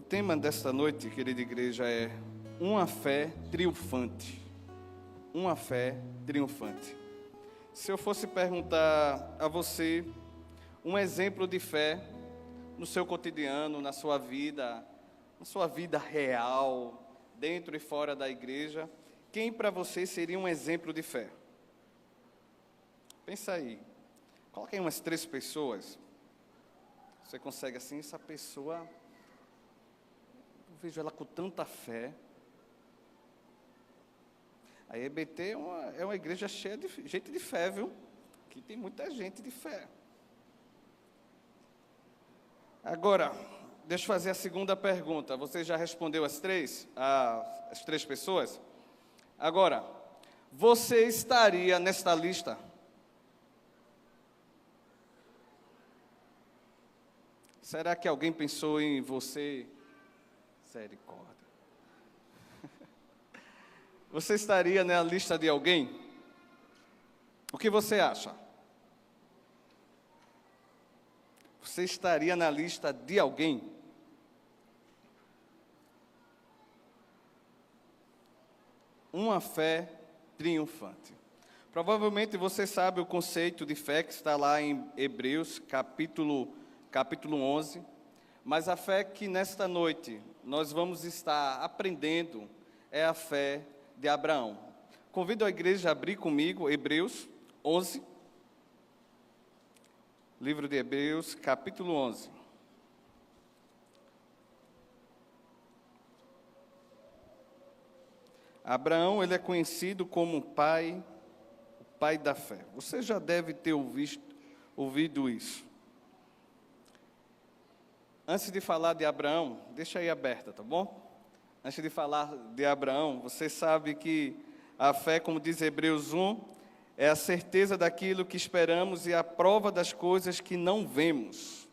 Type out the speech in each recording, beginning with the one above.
O tema desta noite, querida igreja, é uma fé triunfante. Uma fé triunfante. Se eu fosse perguntar a você um exemplo de fé no seu cotidiano, na sua vida real, dentro e fora da igreja, quem para você seria um exemplo de fé? Pensa aí. Coloque aí umas 3 pessoas. Você consegue assim, essa pessoa, eu vejo ela com tanta fé. A EBT é uma igreja cheia de gente de fé, viu? Aqui tem muita gente de fé. Agora, deixa eu fazer a segunda pergunta. Você já respondeu as 3 pessoas? Agora, você estaria nesta lista? Será que alguém pensou em você? Misericórdia. Você estaria na lista de alguém? O que você acha? Você estaria na lista de alguém? Uma fé triunfante. Provavelmente você sabe o conceito de fé que está lá em Hebreus, capítulo 11, mas a fé que nesta noite nós vamos estar aprendendo é a fé de Abraão. Convido a igreja a abrir comigo Hebreus 11, livro de Hebreus, capítulo 11. Abraão, ele é conhecido como o pai da fé. Você já deve ter ouvido isso. Antes de falar de Abraão, deixa aí aberta, tá bom? Antes de falar de Abraão, você sabe que a fé, como diz Hebreus 1, é a certeza daquilo que esperamos e a prova das coisas que não vemos.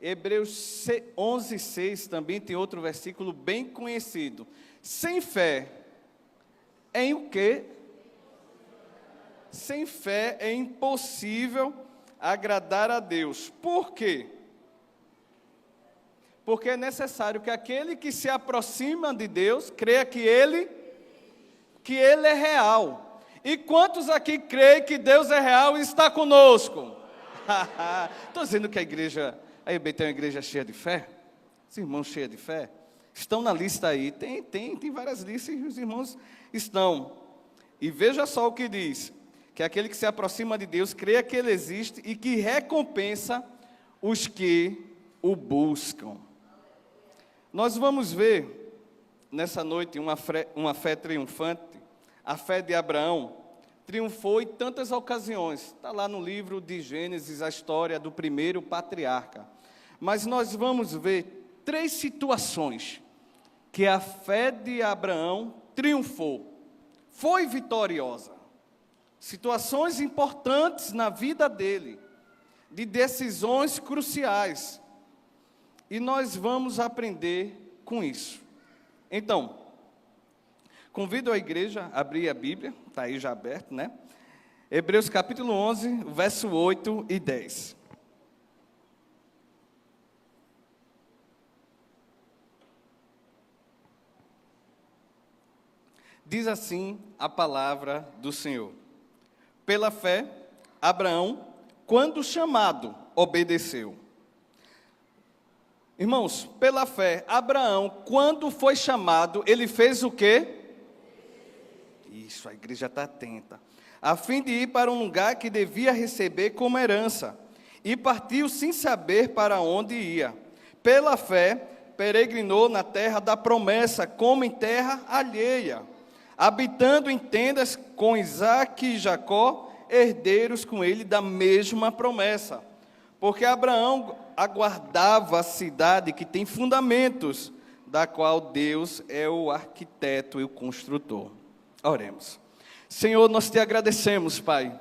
Hebreus 11:6 também tem outro versículo bem conhecido. Sem fé, em o quê? Sem fé é impossível agradar a Deus. Por quê? Porque é necessário que aquele que se aproxima de Deus creia que Ele é real. E quantos aqui creem que Deus é real e está conosco? Estou dizendo que a EBT é uma igreja cheia de fé? Os irmãos cheios de fé? Estão na lista aí, tem várias listas e os irmãos estão. E veja só o que diz, que aquele que se aproxima de Deus creia que Ele existe e que recompensa os que o buscam. Nós vamos ver, nessa noite, uma fé triunfante. A fé de Abraão triunfou em tantas ocasiões. Está lá no livro de Gênesis, a história do primeiro patriarca. Mas nós vamos ver 3 situações que a fé de Abraão triunfou. Foi vitoriosa. Situações importantes na vida dele, de decisões cruciais. E nós vamos aprender com isso. Então, convido a igreja a abrir a Bíblia, está aí já aberto, né? Hebreus capítulo 11, verso 8 e 10. Diz assim a palavra do Senhor. Pela fé, Abraão, quando chamado, obedeceu. Irmãos, pela fé, Abraão, quando foi chamado, ele fez o quê? Isso, a igreja está atenta. A fim de ir para um lugar que devia receber como herança. E partiu sem saber para onde ia. Pela fé, peregrinou na terra da promessa, como em terra alheia. Habitando em tendas com Isaque e Jacó, herdeiros com ele da mesma promessa. Porque Abraão aguardava a cidade que tem fundamentos, da qual Deus é o arquiteto e o construtor. Oremos. Senhor, nós te agradecemos, Pai.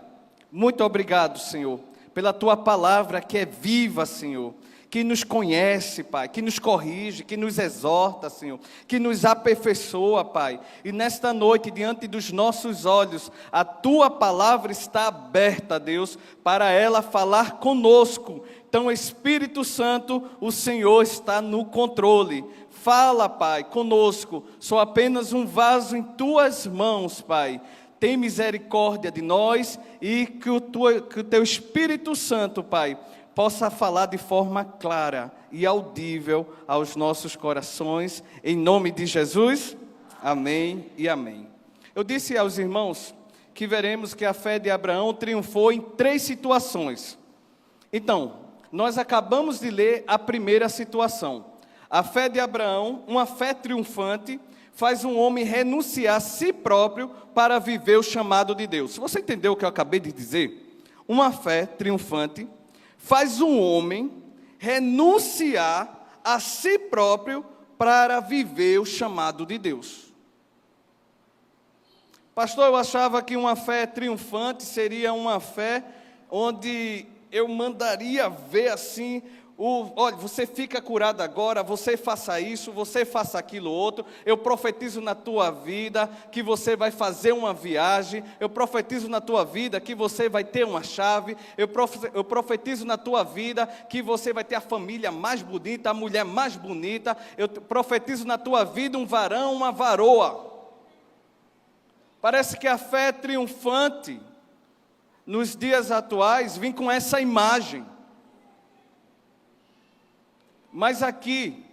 Muito obrigado, Senhor, pela tua palavra que é viva, Senhor, que nos conhece, Pai, que nos corrige, que nos exorta, Senhor, que nos aperfeiçoa, Pai. E nesta noite, diante dos nossos olhos, a Tua palavra está aberta, Deus, para ela falar conosco. Então, Espírito Santo, o Senhor está no controle. Fala, Pai, conosco. Sou apenas um vaso em Tuas mãos, Pai. Tem misericórdia de nós e que o Teu Espírito Santo, Pai, possa falar de forma clara e audível aos nossos corações. Em nome de Jesus, amém e amém. Eu disse aos irmãos que veremos que a fé de Abraão triunfou em 3 situações. Então, nós acabamos de ler a primeira situação. A fé de Abraão, uma fé triunfante, faz um homem renunciar a si próprio para viver o chamado de Deus. Você entendeu o que eu acabei de dizer? Uma fé triunfante faz um homem renunciar a si próprio para viver o chamado de Deus. Pastor, eu achava que uma fé triunfante seria uma fé onde eu mandaria ver assim, olha, você fica curado agora, você faça isso, você faça aquilo outro, eu profetizo na tua vida que você vai fazer uma viagem, eu profetizo na tua vida que você vai ter uma chave, eu profetizo na tua vida que você vai ter a família mais bonita, a mulher mais bonita, eu profetizo na tua vida um varão, uma varoa. Parece que a fé triunfante nos dias atuais vem com essa imagem. Mas aqui,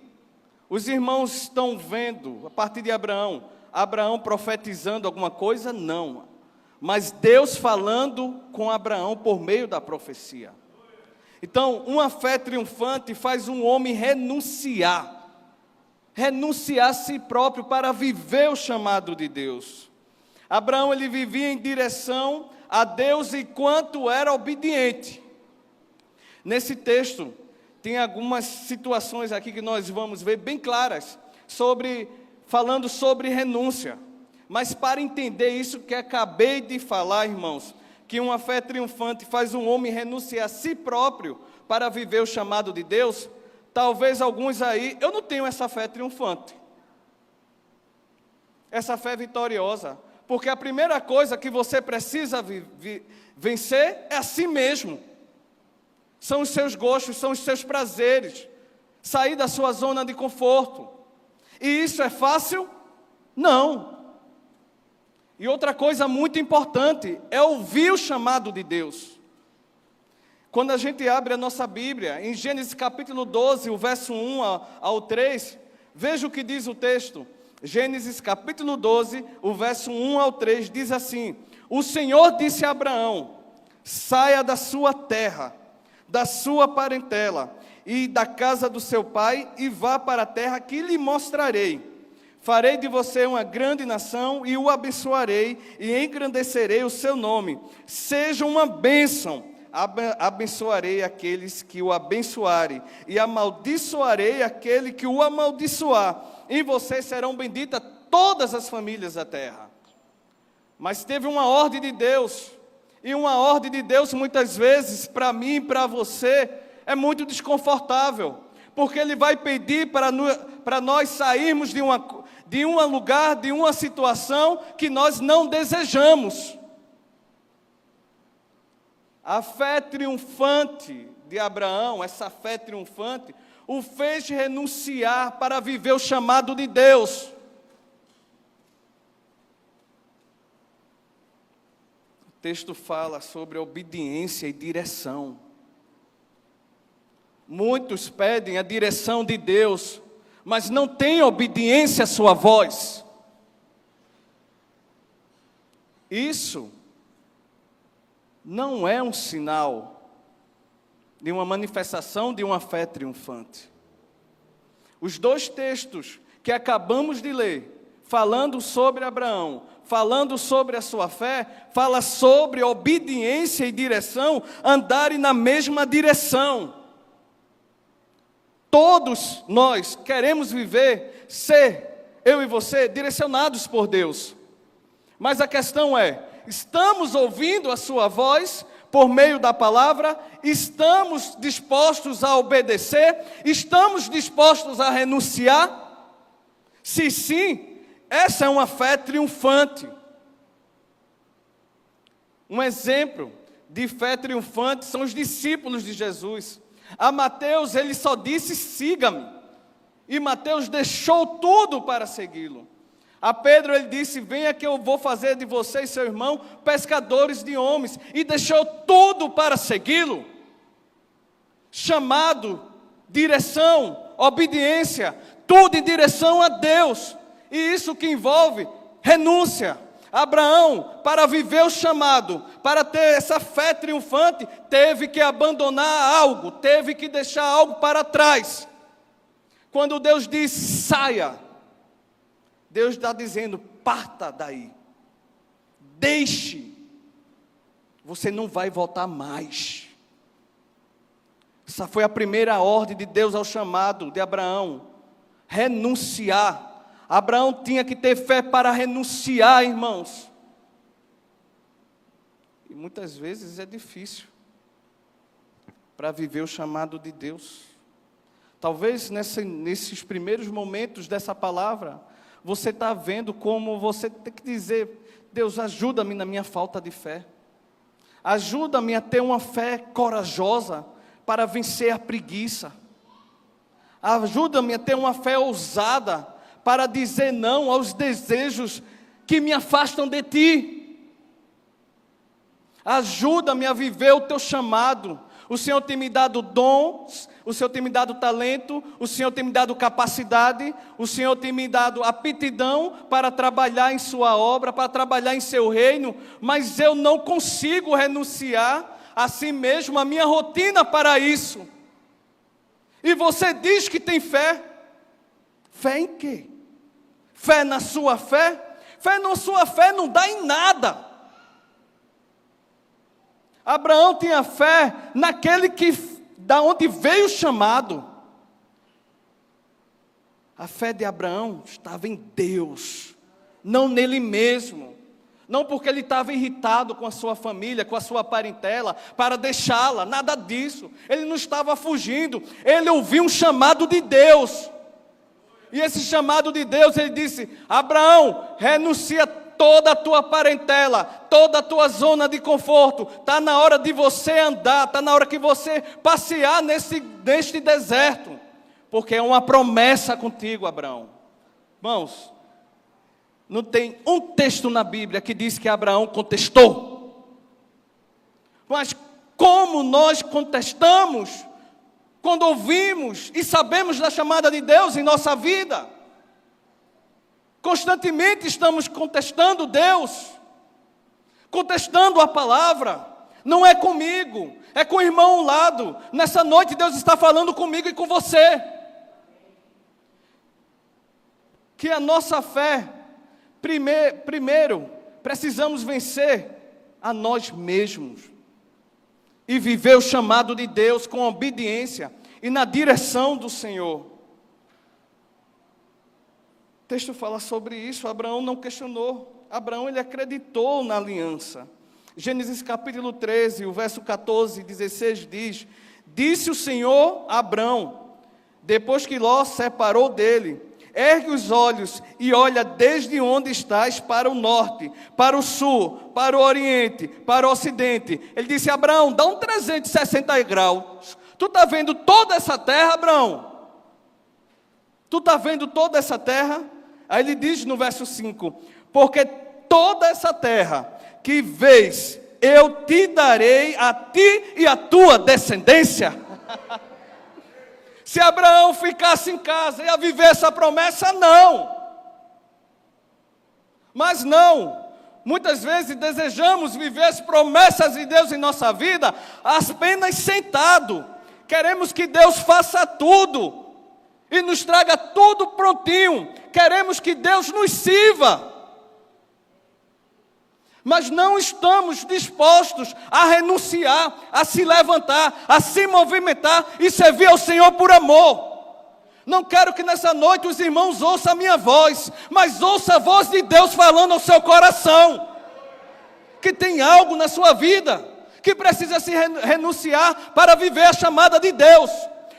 os irmãos estão vendo, a partir de Abraão profetizando alguma coisa? Não. Mas Deus falando com Abraão por meio da profecia. Então, uma fé triunfante faz um homem renunciar a si próprio para viver o chamado de Deus. Abraão, ele vivia em direção a Deus enquanto era obediente. Nesse texto, tem algumas situações aqui que nós vamos ver bem claras, falando sobre renúncia. Mas para entender isso que acabei de falar, irmãos, que uma fé triunfante faz um homem renunciar a si próprio para viver o chamado de Deus, talvez alguns aí, eu não tenho essa fé triunfante, essa fé vitoriosa, porque a primeira coisa que você precisa vencer é a si mesmo. São os seus gostos, são os seus prazeres. Sair da sua zona de conforto. E isso é fácil? Não. E outra coisa muito importante é ouvir o chamado de Deus. Quando a gente abre a nossa Bíblia, em Gênesis capítulo 12, o verso 1 ao 3, veja o que diz o texto. Gênesis capítulo 12, o verso 1 ao 3, diz assim: O Senhor disse a Abraão: saia da sua terra, da sua parentela e da casa do seu pai, e vá para a terra que lhe mostrarei. Farei de você uma grande nação, e o abençoarei, e engrandecerei o seu nome. Seja uma bênção. Abençoarei aqueles que o abençoarem, e amaldiçoarei aquele que o amaldiçoar. Em você serão benditas todas as famílias da terra. Mas teve uma ordem de Deus. E uma ordem de Deus, muitas vezes, para mim e para você, é muito desconfortável. Porque Ele vai pedir para nós sairmos de um lugar, de uma situação que nós não desejamos. A fé triunfante de Abraão, essa fé triunfante, o fez renunciar para viver o chamado de Deus. O texto fala sobre obediência e direção. Muitos pedem a direção de Deus, mas não têm obediência à sua voz. Isso não é um sinal de uma manifestação de uma fé triunfante. Os 2 textos que acabamos de ler, falando sobre Abraão, falando sobre a sua fé, fala sobre obediência e direção, andarem na mesma direção. Todos nós queremos ser, eu e você, direcionados por Deus. Mas a questão é, estamos ouvindo a sua voz? por meio da palavra? Estamos dispostos a obedecer? Estamos dispostos a renunciar? Se sim, essa é uma fé triunfante. Um exemplo de fé triunfante são os discípulos de Jesus. A Mateus, ele só disse: siga-me. E Mateus deixou tudo para segui-lo. A Pedro ele disse: venha que eu vou fazer de você e seu irmão pescadores de homens. E deixou tudo para segui-lo. Chamado, direção, obediência, tudo em direção a Deus. E isso que envolve renúncia. Abraão, para viver o chamado, para ter essa fé triunfante, teve que abandonar algo, teve que deixar algo para trás. Quando Deus diz saia, Deus está dizendo: parta daí, deixe, você não vai voltar mais. Essa foi a primeira ordem de Deus ao chamado de Abraão: renunciar. Abraão tinha que ter fé para renunciar, irmãos. E muitas vezes é difícil para viver o chamado de Deus. Talvez nesses primeiros momentos dessa palavra, você está vendo como você tem que dizer: Deus, ajuda-me na minha falta de fé. Ajuda-me a ter uma fé corajosa para vencer a preguiça. Ajuda-me a ter uma fé ousada para dizer não aos desejos que me afastam de Ti. Ajuda-me a viver o Teu chamado. O Senhor tem me dado dons, o Senhor tem me dado talento, o Senhor tem me dado capacidade, o Senhor tem me dado aptidão para trabalhar em Sua obra, para trabalhar em Seu reino, mas eu não consigo renunciar a si mesmo, a minha rotina para isso. E você diz que tem fé. Fé em quê? Fé na sua fé? Fé na sua fé não dá em nada. Abraão tinha fé naquele da onde veio o chamado. A fé de Abraão estava em Deus, não nele mesmo. Não porque ele estava irritado com a sua família, com a sua parentela, para deixá-la, nada disso. Ele não estava fugindo, ele ouviu um chamado de Deus. E esse chamado de Deus, ele disse: Abraão, renuncia toda a tua parentela, toda a tua zona de conforto. Está na hora de você andar, está na hora que você passear neste deserto. Porque é uma promessa contigo, Abraão. Irmãos, não tem um texto na Bíblia que diz que Abraão contestou. Mas como nós contestamos quando ouvimos e sabemos da chamada de Deus em nossa vida? Constantemente estamos contestando Deus, contestando a palavra. Não é comigo, é com o irmão ao lado. Nessa noite Deus está falando comigo e com você. Que a nossa fé, primeiro, precisamos vencer a nós mesmos. E viver o chamado de Deus com obediência e na direção do Senhor. O texto fala sobre isso. Abraão não questionou. Abraão, ele acreditou na aliança. Gênesis capítulo 13, o verso 14 e 16 diz: disse o Senhor a Abraão, depois que Ló separou dele: ergue os olhos e olha desde onde estás para o norte, para o sul, para o oriente, para o ocidente. Ele disse: Abraão, dá um 360 graus. Tu está vendo toda essa terra, Abraão? Tu está vendo toda essa terra? Aí ele diz no verso 5: porque toda essa terra que vês, eu te darei a ti e a tua descendência. Se Abraão ficasse em casa, ia viver essa promessa? Não. Mas não. Muitas vezes desejamos viver as promessas de Deus em nossa vida apenas sentado. Queremos que Deus faça tudo e nos traga tudo prontinho. Queremos que Deus nos sirva. Mas não estamos dispostos a renunciar, a se levantar, a se movimentar e servir ao Senhor por amor. Não quero que nessa noite os irmãos ouçam a minha voz, mas ouça a voz de Deus falando ao seu coração. Que tem algo na sua vida, que precisa se renunciar para viver a chamada de Deus,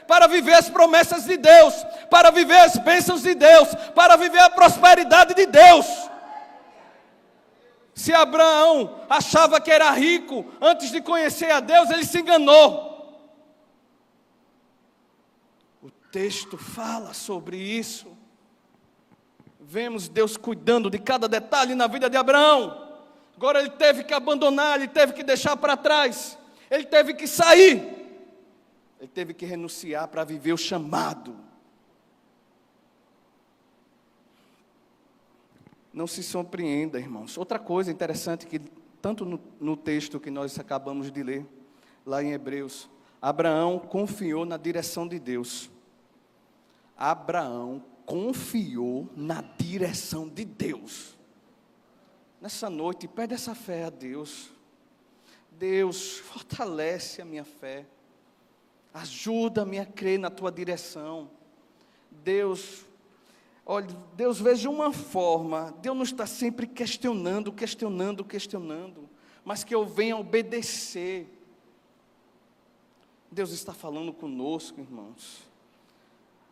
para viver as promessas de Deus, para viver as bênçãos de Deus, para viver a prosperidade de Deus. Se Abraão achava que era rico antes de conhecer a Deus, ele se enganou. O texto fala sobre isso. Vemos Deus cuidando de cada detalhe na vida de Abraão. Agora ele teve que abandonar, ele teve que deixar para trás, ele teve que sair. Ele teve que renunciar para viver o chamado. Não se surpreenda, irmãos. Outra coisa interessante que, tanto no texto que nós acabamos de ler, lá em Hebreus, Abraão confiou na direção de Deus. Abraão confiou na direção de Deus. Nessa noite, pede essa fé a Deus. Deus, fortalece a minha fé. Ajuda-me a crer na tua direção. Deus, olha, Deus veja uma forma, Deus não está sempre questionando, mas que eu venha obedecer. Deus está falando conosco, irmãos.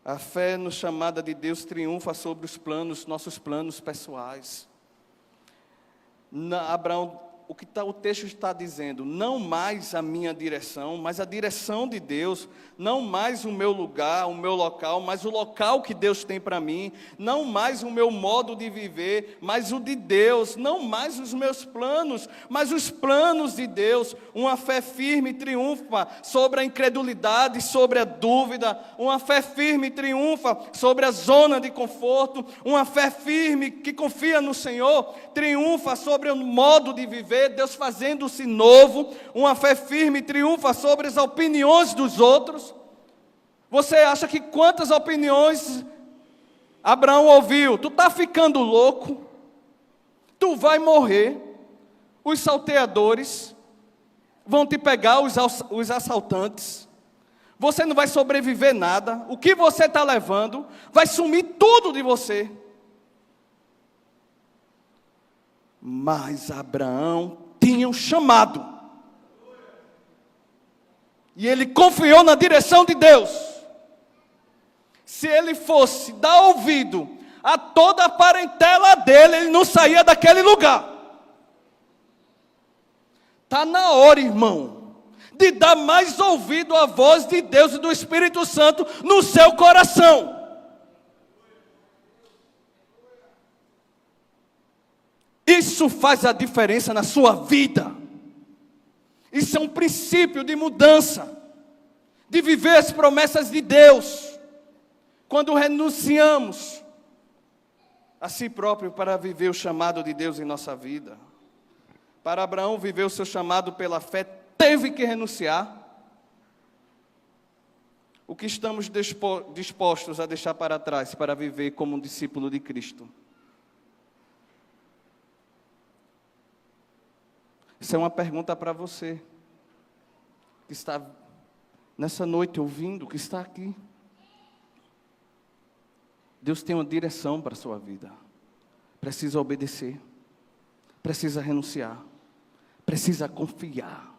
A fé no chamada de Deus triunfa sobre os planos, nossos planos pessoais. Abraão, o texto está dizendo, não mais a minha direção, mas a direção de Deus, não mais o meu lugar, o meu local, mas o local que Deus tem para mim, não mais o meu modo de viver, mas o de Deus, não mais os meus planos, mas os planos de Deus. Uma fé firme triunfa sobre a incredulidade, sobre a dúvida, uma fé firme triunfa sobre a zona de conforto, uma fé firme que confia no Senhor, triunfa sobre o modo de viver, Deus fazendo-se novo. Uma fé firme triunfa sobre as opiniões dos outros. Você acha que quantas opiniões Abraão ouviu? Tu está ficando louco, tu vai morrer, os salteadores vão te pegar, os assaltantes, você não vai sobreviver nada, o que você está levando vai sumir tudo de você. Mas Abraão tinha um chamado, e ele confiou na direção de Deus. Se ele fosse dar ouvido a toda a parentela dele, ele não saía daquele lugar. Está na hora, irmão, de dar mais ouvido à voz de Deus e do Espírito Santo no seu coração. Isso faz a diferença na sua vida. Isso é um princípio de mudança, de viver as promessas de Deus. Quando renunciamos a si próprio para viver o chamado de Deus em nossa vida. Para Abraão viver o seu chamado pela fé, teve que renunciar. O que estamos dispostos a deixar para trás para viver como um discípulo de Cristo? Isso é uma pergunta para você, que está nessa noite ouvindo, que está aqui. Deus tem uma direção para a sua vida. Precisa obedecer, precisa renunciar, precisa confiar,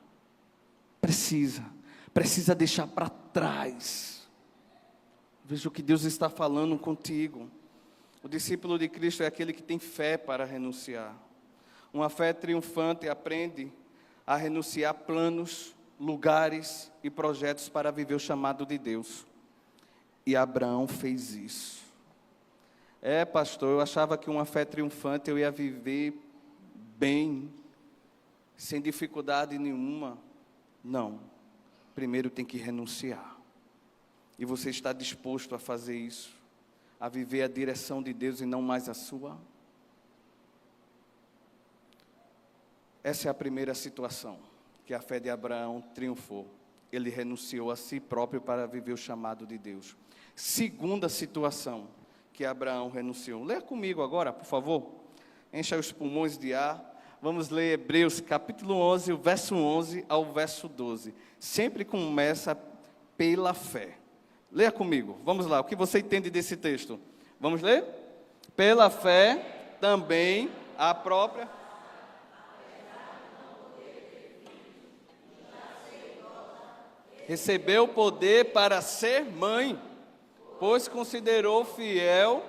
precisa deixar para trás. Veja o que Deus está falando contigo. O discípulo de Cristo é aquele que tem fé para renunciar. Uma fé triunfante aprende a renunciar a planos, lugares e projetos para viver o chamado de Deus. E Abraão fez isso. Pastor, eu achava que uma fé triunfante eu ia viver bem, sem dificuldade nenhuma. Não. Primeiro tem que renunciar. E você está disposto a fazer isso? A viver a direção de Deus e não mais a sua? Essa é a primeira situação que a fé de Abraão triunfou. Ele renunciou a si próprio para viver o chamado de Deus. Segunda situação que Abraão renunciou. Leia comigo agora, por favor. Encha os pulmões de ar. Vamos ler Hebreus capítulo 11, o verso 11 ao verso 12. Sempre começa pela fé. Leia comigo. Vamos lá. O que você entende desse texto? Vamos ler? Pela fé também a própria... recebeu poder para ser mãe, pois considerou fiel.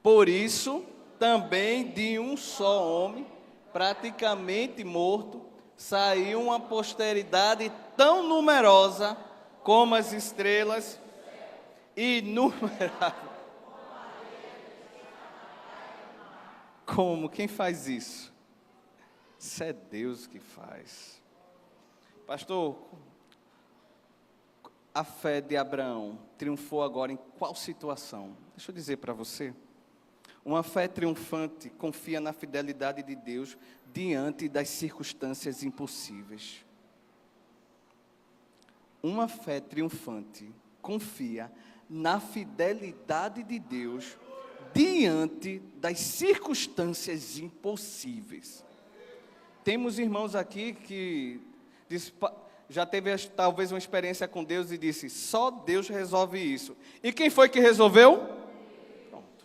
Por isso, também de um só homem, praticamente morto, saiu uma posteridade tão numerosa como as estrelas e inumerável. Como? Quem faz isso? Isso é Deus que faz. Pastor, a fé de Abraão triunfou agora em qual situação? Deixa eu dizer para você. Uma fé triunfante confia na fidelidade de Deus diante das circunstâncias impossíveis. Uma fé triunfante confia na fidelidade de Deus diante das circunstâncias impossíveis. Temos irmãos aqui que já teve talvez uma experiência com Deus e disse, só Deus resolve isso. E quem foi que resolveu? Pronto.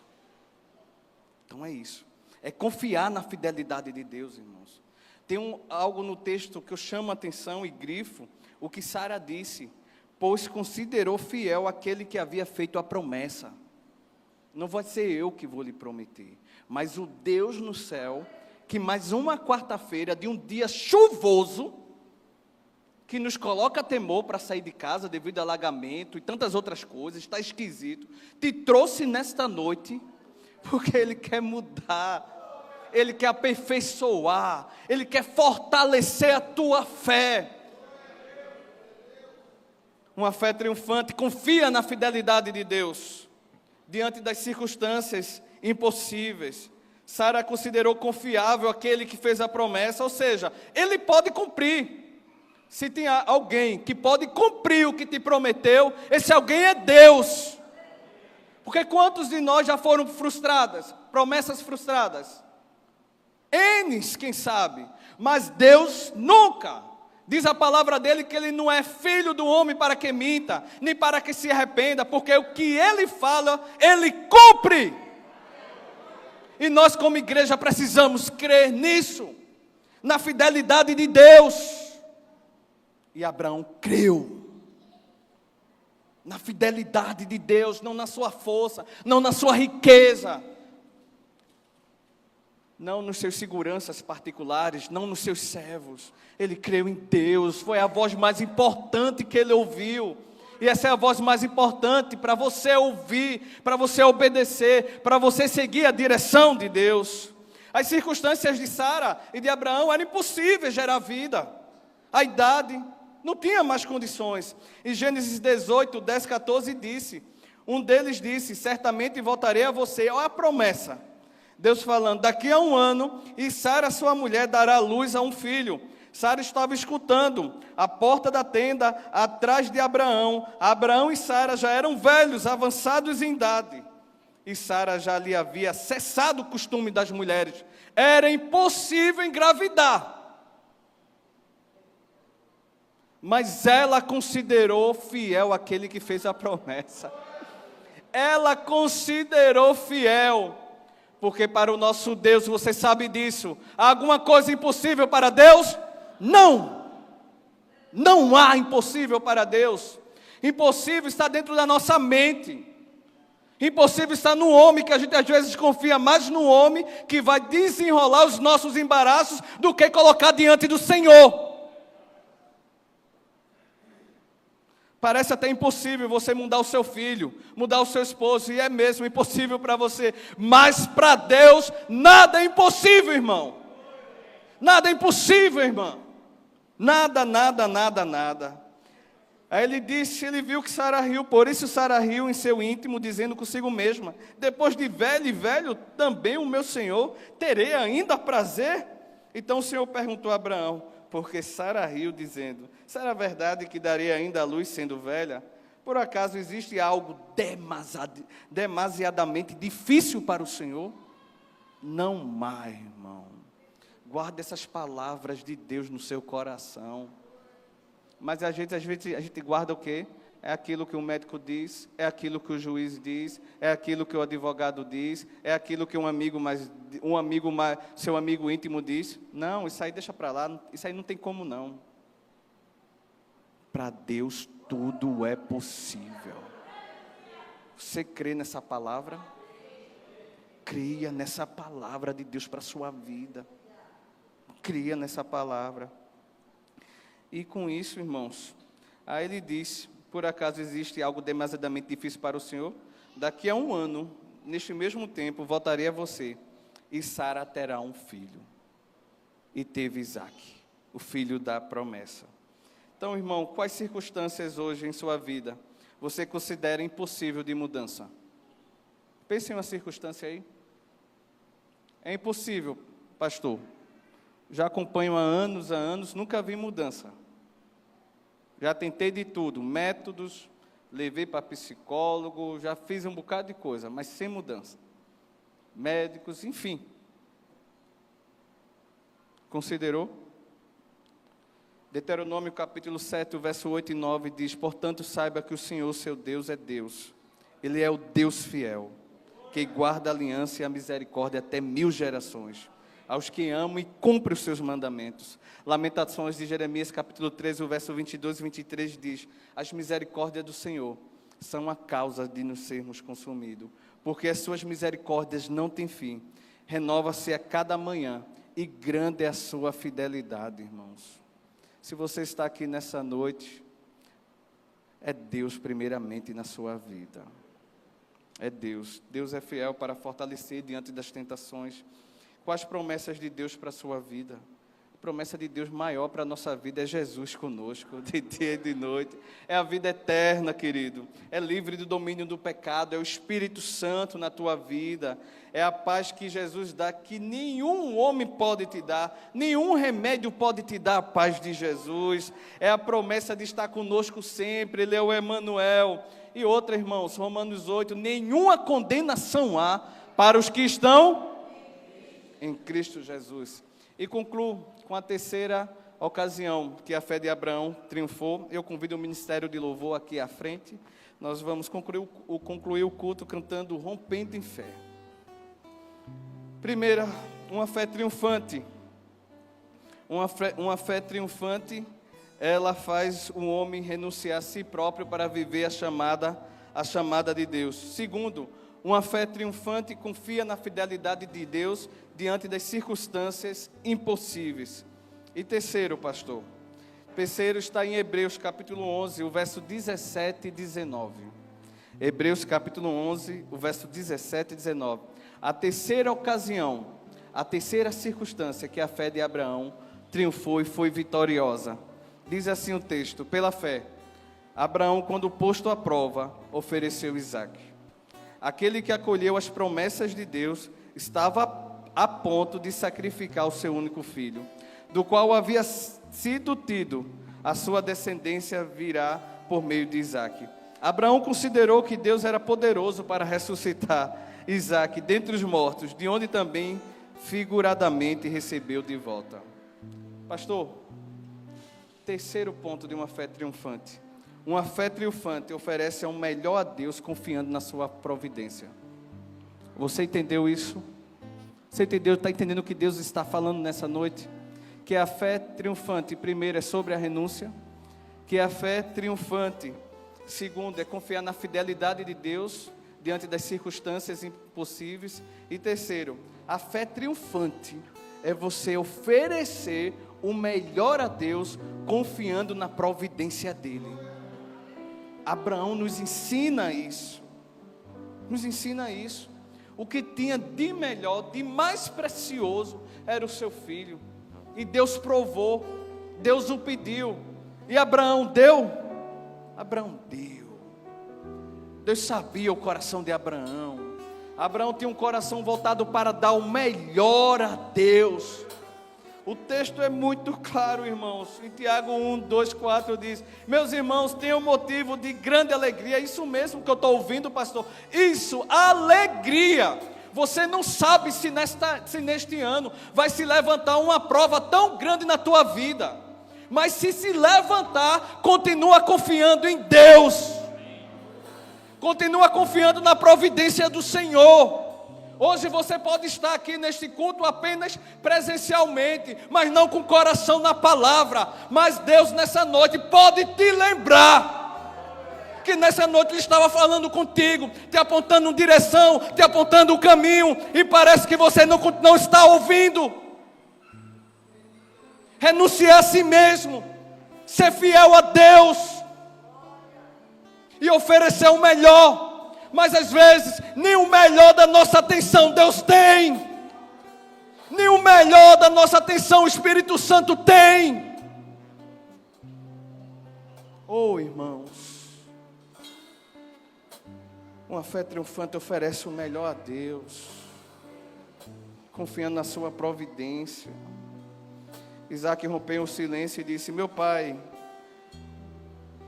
Então é isso. É confiar na fidelidade de Deus, irmãos. Tem algo no texto que eu chamo a atenção e grifo, o que Sara disse, pois considerou fiel aquele que havia feito a promessa. Não vai ser eu que vou lhe prometer, mas o Deus no céu, que mais uma quarta-feira de um dia chuvoso, que nos coloca temor para sair de casa devido a alagamento e tantas outras coisas, está esquisito, te trouxe nesta noite, porque Ele quer mudar, Ele quer aperfeiçoar, Ele quer fortalecer a tua fé. Uma fé triunfante, confia na fidelidade de Deus, diante das circunstâncias impossíveis. Sara considerou confiável aquele que fez a promessa, ou seja, Ele pode cumprir. Se tem alguém que pode cumprir o que te prometeu, esse alguém é Deus. Porque quantos de nós já foram frustradas, promessas frustradas? N, quem sabe, mas Deus nunca. Diz a palavra dele que Ele não é filho do homem para que minta, nem para que se arrependa, porque o que Ele fala, Ele cumpre. E nós como igreja precisamos crer nisso, na fidelidade de Deus. E Abraão creu na fidelidade de Deus, não na sua força, não na sua riqueza, não nos seus seguranças particulares, não nos seus servos. Ele creu em Deus, foi a voz mais importante que ele ouviu. E essa é a voz mais importante para você ouvir, para você obedecer, para você seguir a direção de Deus. As circunstâncias de Sara e de Abraão eram impossíveis gerar vida. A idade não tinha mais condições. Em Gênesis 18, 10, 14 disse, um deles disse, certamente voltarei a você. Olha a promessa. Deus falando, daqui a 1 ano, e Sara, sua mulher, dará luz a um filho. Sara estava escutando a porta da tenda atrás de Abraão. Abraão e Sara já eram velhos, avançados em idade. E Sara já lhe havia cessado o costume das mulheres. Era impossível engravidar. Mas ela considerou fiel aquele que fez a promessa. Ela considerou fiel. Porque para o nosso Deus, você sabe disso, há alguma coisa impossível para Deus? Não! Não há impossível para Deus. Impossível está dentro da nossa mente. Impossível está no homem, que a gente às vezes confia mais no homem, que vai desenrolar os nossos embaraços, do que colocar diante do Senhor. Parece até impossível você mudar o seu filho, mudar o seu esposo, e é mesmo impossível para você. Mas para Deus, nada é impossível, irmão. Nada é impossível, irmão. Nada, nada, nada, nada. Aí ele disse, ele viu que Sara riu, por isso Sara riu em seu íntimo, dizendo consigo mesma, depois de velho e velho, também o meu Senhor, terei ainda prazer? Então o Senhor perguntou a Abraão, porque Sara riu, dizendo, será verdade que darei ainda a luz sendo velha? Por acaso existe algo demasiadamente difícil para o Senhor? Não mais, irmão. Guarde essas palavras de Deus no seu coração. Mas às vezes a gente guarda o quê? é aquilo que o médico diz, é aquilo que o juiz diz, é aquilo que o advogado diz, é aquilo que seu amigo íntimo diz. Não, isso aí deixa para lá, isso aí não tem como não. Para Deus tudo é possível. Você crê nessa palavra? Creia nessa palavra de Deus para a sua vida. Creia nessa palavra. E com isso, irmãos, aí ele disse: por acaso existe algo demasiadamente difícil para o Senhor? Daqui a 1 ano, neste mesmo tempo, voltarei a você, e Sara terá um filho. E teve Isaque, o filho da promessa. Então, irmão, quais circunstâncias hoje em sua vida você considera impossível de mudança? Pense em uma circunstância aí. É impossível, pastor. Já acompanho há anos, nunca vi mudança. Já tentei de tudo, métodos, levei para psicólogo, já fiz um bocado de coisa, mas sem mudança. Médicos, enfim. Considerou? Deuteronômio capítulo 7, o verso 8 e 9 diz: portanto saiba que o Senhor, seu Deus, é Deus. Ele é o Deus fiel, que guarda a aliança e a misericórdia até 1000 gerações. Aos que amam e cumprem os seus mandamentos. Lamentações de Jeremias, capítulo 13, o verso 22 e 23 diz: as misericórdias do Senhor são a causa de nos sermos consumidos, porque as suas misericórdias não têm fim, renova-se a cada manhã, e grande é a sua fidelidade, irmãos. Se você está aqui nessa noite, é Deus primeiramente na sua vida. É Deus. Deus é fiel para fortalecer diante das tentações. Quais promessas de Deus para a sua vida? A promessa de Deus maior para a nossa vida é Jesus conosco, de dia e de noite. É a vida eterna, querido. É livre do domínio do pecado. É o Espírito Santo na tua vida. É a paz que Jesus dá, que nenhum homem pode te dar. Nenhum remédio pode te dar a paz de Jesus. É a promessa de estar conosco sempre. Ele é o Emanuel. E outra, irmãos, Romanos 8, nenhuma condenação há para os que estão em Cristo Jesus. E concluo com a terceira ocasião que a fé de Abraão triunfou. Eu convido o ministério de louvor aqui à frente. Nós vamos concluir o culto cantando Rompendo em Fé. Primeira, uma fé triunfante. Uma fé triunfante, ela faz o homem renunciar a si próprio para viver a chamada de Deus. Segundo, uma fé triunfante confia na fidelidade de Deus diante das circunstâncias impossíveis. E terceiro, pastor, terceiro está em Hebreus capítulo 11, o verso 17 e 19. Hebreus capítulo 11, o verso 17 e 19. A terceira ocasião, a terceira circunstância que a fé de Abraão triunfou e foi vitoriosa. Diz assim o texto: pela fé, Abraão, quando posto à prova, ofereceu Isaque. Aquele que acolheu as promessas de Deus estava a ponto de sacrificar o seu único filho, do qual havia sido tido a sua descendência virá por meio de Isaque. Abraão considerou que Deus era poderoso para ressuscitar Isaque dentre os mortos, de onde também figuradamente recebeu de volta. Pastor, terceiro ponto de uma fé triunfante. Uma fé triunfante oferece ao melhor a Deus, confiando na sua providência. Você entendeu isso? Você entendeu? Está entendendo o que Deus está falando nessa noite? Que a fé triunfante, primeiro, é sobre a renúncia. Que a fé triunfante, segundo, é confiar na fidelidade de Deus diante das circunstâncias impossíveis. E terceiro, a fé triunfante é você oferecer o melhor a Deus, confiando na providência dEle. Abraão nos ensina isso. Nos ensina isso. O que tinha de melhor, de mais precioso, era o seu filho. E Deus provou, Deus o pediu. E Abraão deu? Abraão deu. Deus sabia o coração de Abraão. Abraão tinha um coração voltado para dar o melhor a Deus. O texto é muito claro, irmãos. Em Tiago 1, 2, 4 diz: meus irmãos, tenham motivo de grande alegria. Isso mesmo que eu estou ouvindo, pastor. Isso, alegria. Você não sabe se neste ano vai se levantar uma prova tão grande na tua vida. Mas se levantar, continua confiando em Deus. Continua confiando na providência do Senhor. Hoje você pode estar aqui neste culto apenas presencialmente, mas não com o coração na palavra. Mas Deus nessa noite pode te lembrar que nessa noite Ele estava falando contigo, te apontando direção, te apontando o caminho, e parece que você não está ouvindo. Renunciar a si mesmo, ser fiel a Deus e oferecer o melhor. Mas às vezes, nem o melhor da nossa atenção Deus tem, nem o melhor da nossa atenção o Espírito Santo tem. Oh, irmãos, uma fé triunfante oferece o melhor a Deus, confiando na sua providência. Isaac rompeu o silêncio e disse: meu pai,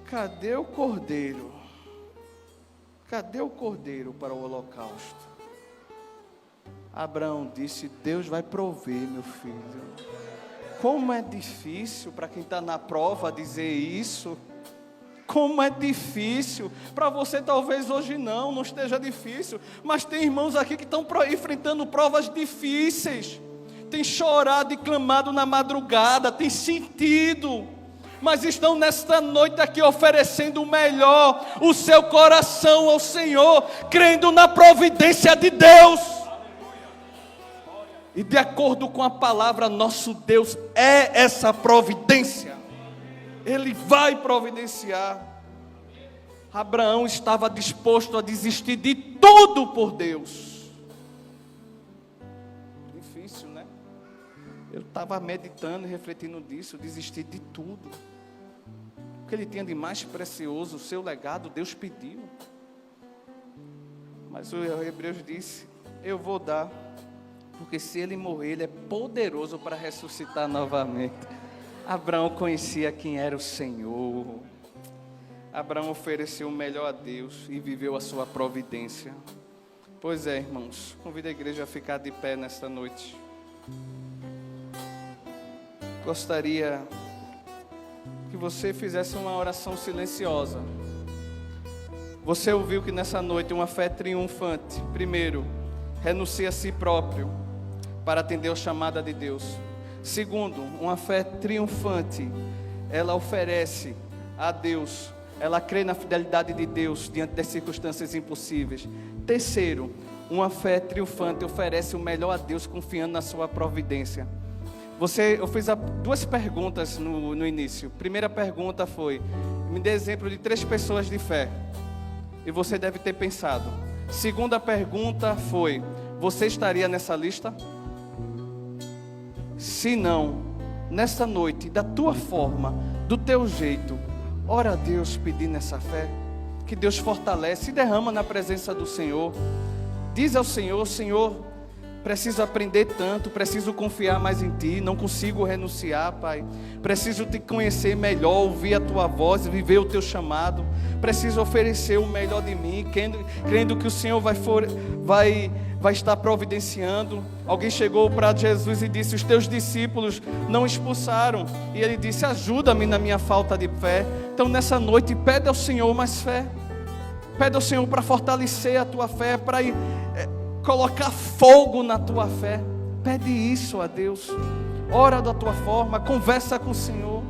cadê o cordeiro? Cadê o cordeiro para o holocausto? Abraão disse: Deus vai prover, meu filho. Como é difícil para quem está na prova dizer isso. Como é difícil. Para você talvez hoje não esteja difícil. Mas tem irmãos aqui que estão enfrentando provas difíceis. Tem chorado e clamado na madrugada. Tem sentido. Mas estão nesta noite aqui oferecendo o melhor, o seu coração ao Senhor, crendo na providência de Deus. E de acordo com a palavra, nosso Deus é essa providência. Ele vai providenciar. Abraão estava disposto a desistir de tudo por Deus. Difícil, né? Eu estava meditando e refletindo disso, desistir de tudo. O que ele tinha de mais precioso, o seu legado, Deus pediu. Mas o Hebreus disse: eu vou dar, porque se ele morrer, ele é poderoso para ressuscitar novamente. Abraão conhecia quem era o Senhor. Abraão ofereceu o melhor a Deus e viveu a sua providência. Pois é, irmãos, convido a igreja a ficar de pé nesta noite. Gostaria que você fizesse uma oração silenciosa. Você ouviu que nessa noite uma fé triunfante, primeiro, renuncia a si próprio para atender a chamada de Deus. Segundo, uma fé triunfante, ela oferece a Deus, ela crê na fidelidade de Deus diante das circunstâncias impossíveis. Terceiro, uma fé triunfante oferece o melhor a Deus confiando na sua providência. Eu fiz duas perguntas no início. Primeira pergunta foi: me dê exemplo de 3 pessoas de fé. E você deve ter pensado. Segunda pergunta foi: você estaria nessa lista? Se não, nessa noite, da tua forma, do teu jeito, ora a Deus pedindo essa fé, que Deus fortalece e derrama na presença do Senhor. Diz ao Senhor: Senhor, preciso aprender tanto, preciso confiar mais em Ti, não consigo renunciar, Pai. Preciso Te conhecer melhor, ouvir a Tua voz, viver o Teu chamado. Preciso oferecer o melhor de mim, crendo que o Senhor vai estar providenciando. Alguém chegou para Jesus e disse: os Teus discípulos não expulsaram. E Ele disse: ajuda-me na minha falta de fé. Então nessa noite pede ao Senhor mais fé. Pede ao Senhor para fortalecer a tua fé, para colocar fogo na tua fé. Pede isso a Deus. Ora da tua forma, conversa com o Senhor.